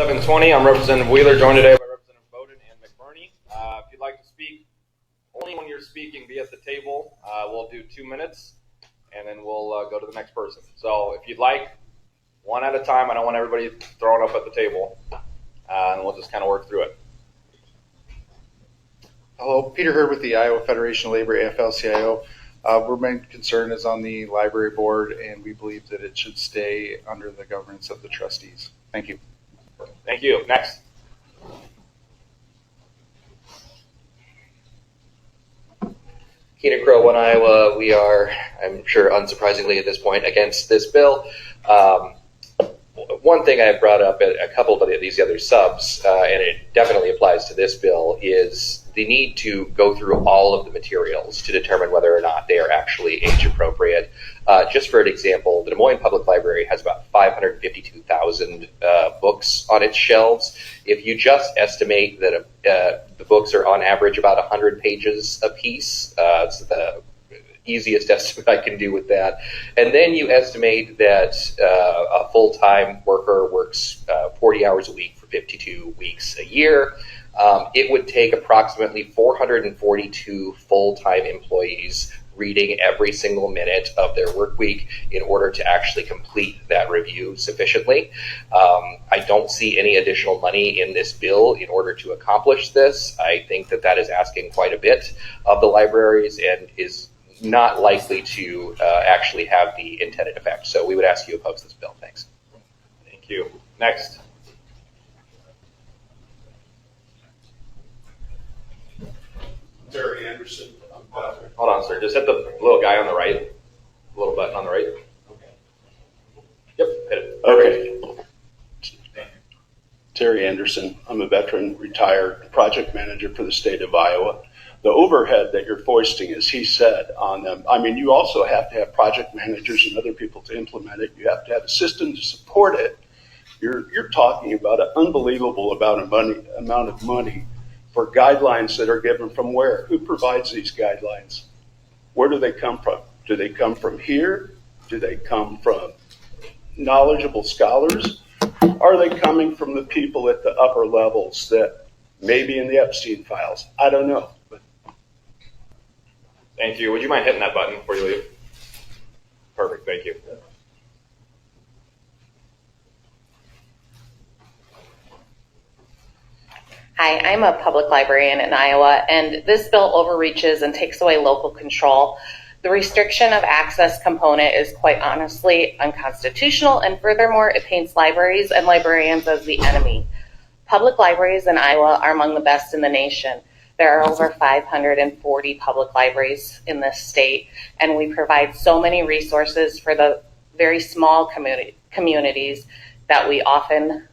HSB720. I'm Representative Wheeler, joined today by Representative Bowden and McBurney. If you'd like to speak, only when you're speaking, be at the table. We'll do 2 minutes, and then we'll go to the next person. So if you'd like, one at a time. I don't want everybody thrown up at the table, and we'll just kind of work through it. Hello, Peter Hurd with the Iowa Federation of Labor, AFL-CIO. Our main concern is on the library board, and we believe that it should stay under the governance of the trustees. Thank you. Thank you. Next. Keenan Crow, One Iowa. We are, I'm sure unsurprisingly at this point, against this bill. One thing I brought up at a couple of these other subs, and it definitely applies to this bill, is the need to go through all of the materials to determine whether or not they are actually age appropriate. Just for an example, the Des Moines Public Library has about 552,000 books on its shelves. If you just estimate that the books are on average about 100 pages a piece, it's the easiest estimate I can do with that. And then you estimate that a full-time worker works 40 hours a week for 52 weeks a year. It would take approximately 442 full-time employees reading every single minute of their work week in order to actually complete that review sufficiently. I don't see any additional money in this bill in order to accomplish this. I think that that is asking quite a bit of the libraries and is not likely to actually have the intended effect. So we would ask you to oppose this bill. Thanks. Thank you. Next. Terry Anderson. Hold on, sir. Just hit the little guy on the right. The little button on the right. Okay. Yep, hit it. Okay. Terry Anderson. I'm a veteran, retired project manager for the state of Iowa. The overhead that you're foisting, as he said, on them, I mean, you also have to have project managers and other people to implement it. You have to have a system to support it. You're talking about an unbelievable amount of money for guidelines that are given from where? Who provides these guidelines? Where do they come from? Do they come from here? Do they come from knowledgeable scholars? Are they coming from the people at the upper levels that may be in the Epstein files? I don't know. But Thank you. Would you mind hitting that button before you leave? Perfect. Thank you. Hi, I'm a public librarian in Iowa, and this bill overreaches and takes away local control. The restriction of access component is quite honestly unconstitutional, and furthermore, it paints libraries and librarians as the enemy. Public libraries in Iowa are among the best in the nation. There are over 540 public libraries in this state, and we provide so many resources for the very small communities that we often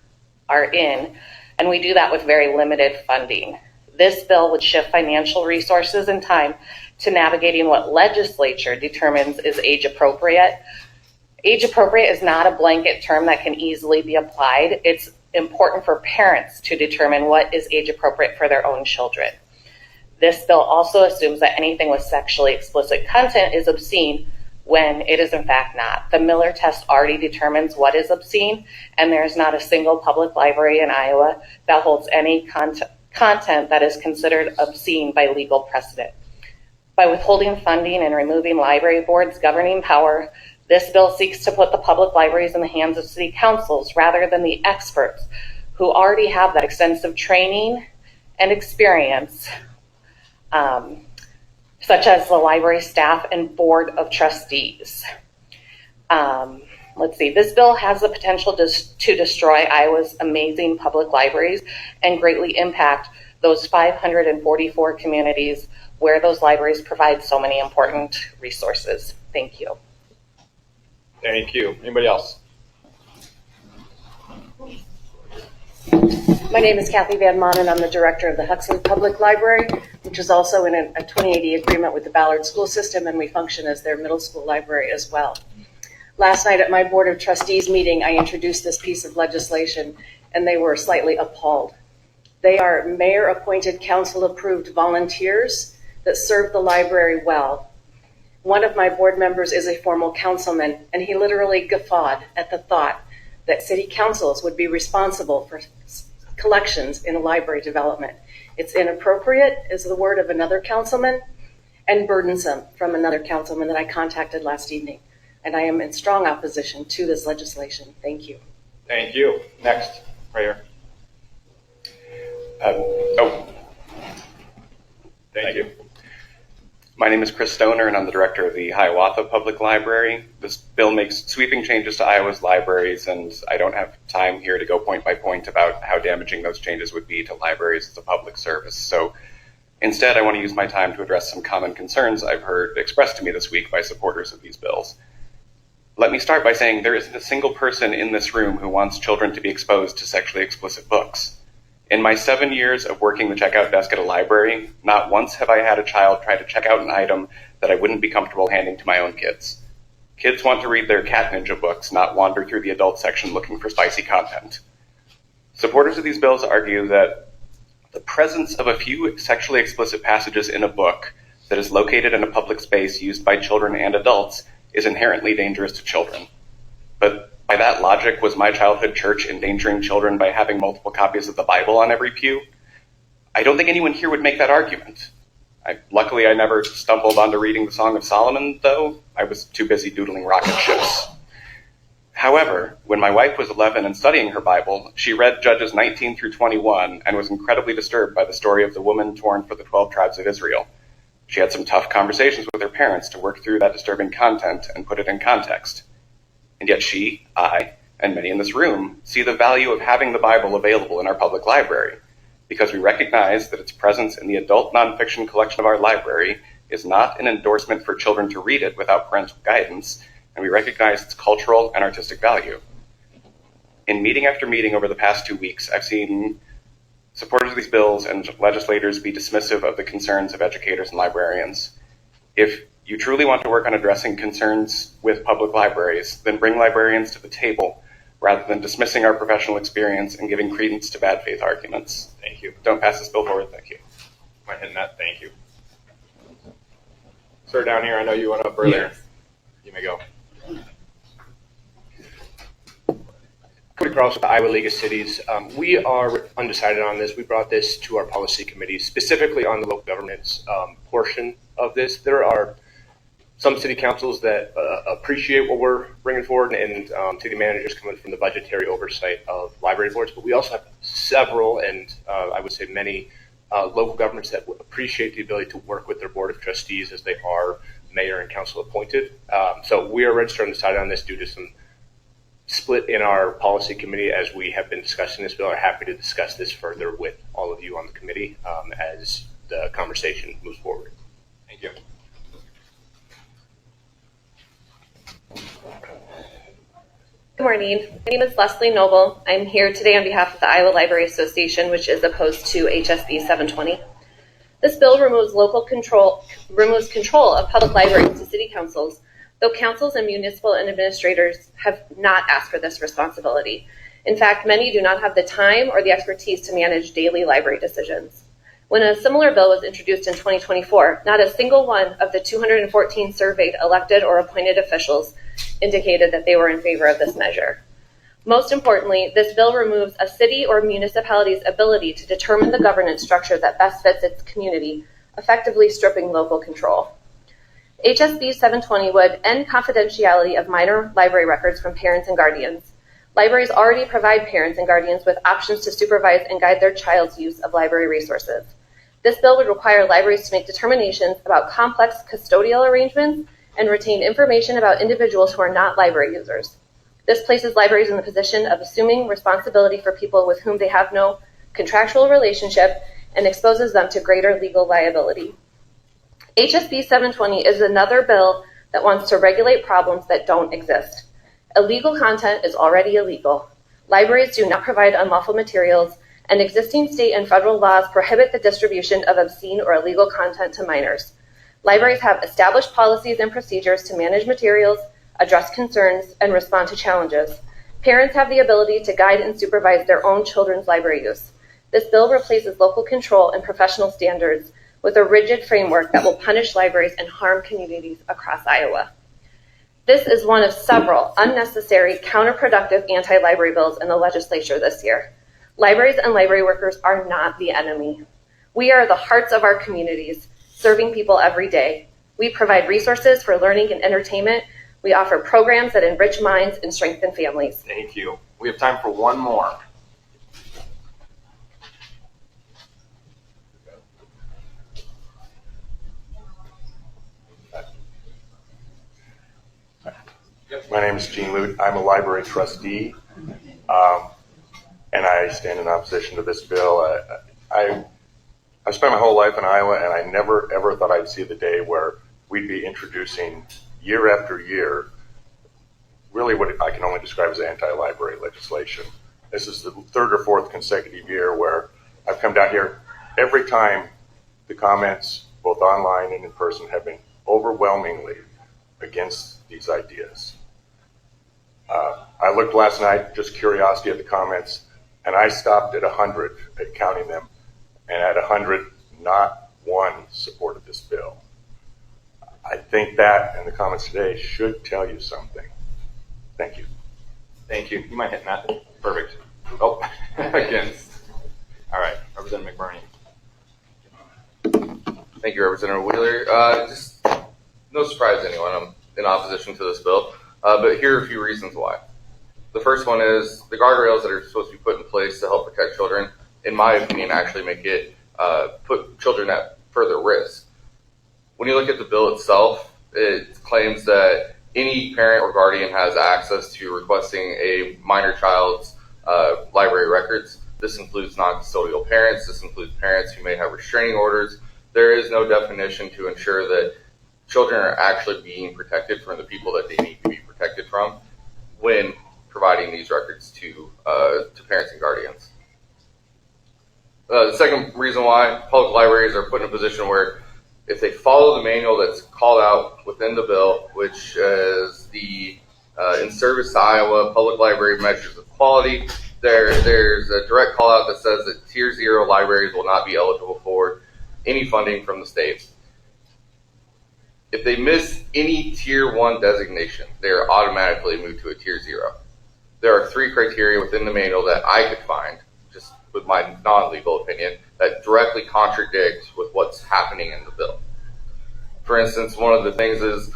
are in. And we do that with very limited funding. This bill would shift financial resources and time to navigating what legislature determines is age appropriate. Age appropriate is not a blanket term that can easily be applied. It's important for parents to determine what is age appropriate for their own children. This bill also assumes that anything with sexually explicit content is obscene when it is in fact not. The Miller test already determines what is obscene, and there is not a single public library in Iowa that holds any content that is considered obscene by legal precedent. By withholding funding and removing library boards' governing power, this bill seeks to put the public libraries in the hands of city councils rather than the experts who already have that extensive training and experience, such as the library staff and board of trustees. This bill has the potential to destroy Iowa's amazing public libraries and greatly impact those 544 communities where those libraries provide so many important resources. Thank you. Thank you. Anybody else? My name is Kathy Van Manen. I'm the director of the Huxley Public Library, which is also in a 2080 agreement with the Ballard School System, and we function as their middle school library as well. Last night at my Board of Trustees meeting, I introduced this piece of legislation, and they were slightly appalled. They are mayor-appointed, council-approved volunteers that serve the library well. One of my board members is a former councilman, and he literally guffawed at the thought that city councils would be responsible for collections in library development. It's inappropriate, is the word of another councilman, and burdensome from another councilman that I contacted last evening. And I am in strong opposition to this legislation. Thank you. Thank you. Next, right here. Thank you. My name is Chris Stoner, and I'm the director of the Hiawatha Public Library. This bill makes sweeping changes to Iowa's libraries, and I don't have time here to go point by point about how damaging those changes would be to libraries as a public service. So instead, I want to use my time to address some common concerns I've heard expressed to me this week by supporters of these bills. Let me start by saying there isn't a single person in this room who wants children to be exposed to sexually explicit books. In my 7 years of working the checkout desk at a library, not once have I had a child try to check out an item that I wouldn't be comfortable handing to my own kids. Kids want to read their Cat Ninja books, not wander through the adult section looking for spicy content. Supporters of these bills argue that the presence of a few sexually explicit passages in a book that is located in a public space used by children and adults is inherently dangerous to children. But by that logic, was my childhood church endangering children by having multiple copies of the Bible on every pew? I don't think anyone here would make that argument. Luckily, I never stumbled onto reading the Song of Solomon, though. I was too busy doodling rocket ships. However, when my wife was 11 and studying her Bible, she read Judges 19 through 21 and was incredibly disturbed by the story of the woman torn for the 12 tribes of Israel. She had some tough conversations with her parents to work through that disturbing content and put it in context. And yet she, I, and many in this room see the value of having the Bible available in our public library, because we recognize that its presence in the adult nonfiction collection of our library is not an endorsement for children to read it without parental guidance, and we recognize its cultural and artistic value. In meeting after meeting over the past 2 weeks, I've seen supporters of these bills and legislators be dismissive of the concerns of educators and librarians. If you truly want to work on addressing concerns with public libraries, then bring librarians to the table rather than dismissing our professional experience and giving credence to bad faith arguments. Thank you. Don't pass this bill forward. Thank you. Mind hitting that? Thank you. Sir, down here, I know you went up earlier. Yes. You may go. Cody Cross with the Iowa League of Cities. We are undecided on this. We brought this to our policy committee, specifically on the local governance portion of this. There are some city councils that appreciate what we're bringing forward, and city managers coming from the budgetary oversight of library boards. But we also have several, and I would say many, local governments that appreciate the ability to work with their board of trustees as they are mayor and council appointed. So we are registered undecided on this due to some split in our policy committee as we have been discussing this bill. Are happy to discuss this further with all of you on the committee as the conversation moves forward. Thank you. Good morning. My name is Leslie Noble. I'm here today on behalf of the Iowa Library Association, which is opposed to HSB 720. This bill removes control of public libraries to city councils, though councils and municipal and administrators have not asked for this responsibility. In fact, many do not have the time or the expertise to manage daily library decisions. When a similar bill was introduced in 2024, not a single one of the 214 surveyed elected or appointed officials indicated that they were in favor of this measure. Most importantly, this bill removes a city or municipality's ability to determine the governance structure that best fits its community, effectively stripping local control. HSB 720 would end confidentiality of minor library records from parents and guardians. Libraries already provide parents and guardians with options to supervise and guide their child's use of library resources. This bill would require libraries to make determinations about complex custodial arrangements and retain information about individuals who are not library users. This places libraries in the position of assuming responsibility for people with whom they have no contractual relationship and exposes them to greater legal liability. HSB 720 is another bill that wants to regulate problems that don't exist. Illegal content is already illegal. Libraries do not provide unlawful materials, and existing state and federal laws prohibit the distribution of obscene or illegal content to minors. Libraries have established policies and procedures to manage materials, address concerns, and respond to challenges. Parents have the ability to guide and supervise their own children's library use. This bill replaces local control and professional standards with a rigid framework that will punish libraries and harm communities across Iowa. This is one of several unnecessary, counterproductive anti-library bills in the legislature this year. Libraries and library workers are not the enemy. We are the hearts of our communities, serving people every day. We provide resources for learning and entertainment. We offer programs that enrich minds and strengthen families. Thank you. We have time for one more. My name is Gene Lute. I'm a library trustee, and I stand in opposition to this bill. I've spent my whole life in Iowa, and I never, ever thought I'd see the day where we'd be introducing year after year really what I can only describe as anti-library legislation. This is the third or fourth consecutive year where I've come down here. Every time the comments, both online and in person, have been overwhelmingly against these ideas. I looked last night, just curiosity at the comments, and I stopped at 100 at counting them, and at 100, not one supported this bill. I think that and the comments today should tell you something. Thank you. Thank you. You might hit that. Perfect. Oh, against. All right, Representative McBurney. Thank you, Representative Wheeler. Just no surprise to anyone, I'm in opposition to this bill, but here are a few reasons why. The first one is the guardrails that are supposed to be put in place to help protect children, in my opinion, actually make it put children at further risk. When you look at the bill itself, it claims that any parent or guardian has access to requesting a minor child's library records. This includes non-custodial parents. This includes parents who may have restraining orders. There is no definition to ensure that children are actually being protected from the people that they need to be protected from when providing these records to parents and guardians. The second reason why public libraries are put in a position where if they follow the manual that's called out within the bill, which is the In Service to Iowa Public Library Measures of Quality, there's a direct call out that says that Tier 0 libraries will not be eligible for any funding from the state. If they miss any Tier 1 designation, they are automatically moved to a Tier 0. There are 3 criteria within the manual that I could find, just with my non-legal opinion, that directly contradict with what's happening in the bill. For instance, one of the things is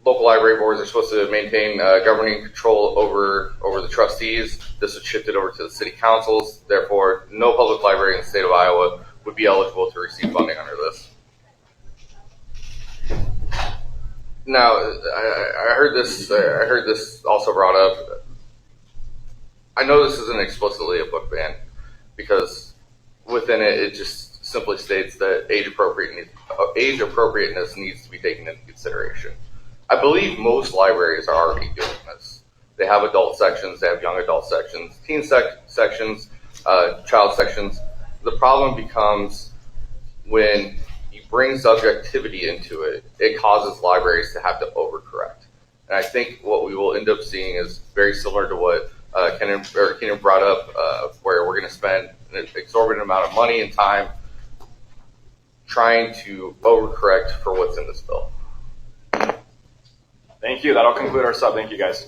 local library boards are supposed to maintain governing control over the trustees. This would shift it over to the city councils. Therefore, no public library in the state of Iowa would be eligible to receive funding under this. Now, I heard this also brought up. I know this isn't explicitly a book ban because within it, it just simply states that age appropriateness needs to be taken into consideration. I believe most libraries are already doing this. They have adult sections, they have young adult sections, teen sections, child sections. The problem becomes when you bring subjectivity into it, it causes libraries to have to overcorrect. And I think what we will end up seeing is very similar to what Kenan brought up, where we're going to spend an exorbitant amount of money and time trying to overcorrect for what's in this bill. Thank you. That'll conclude our sub. Thank you, guys.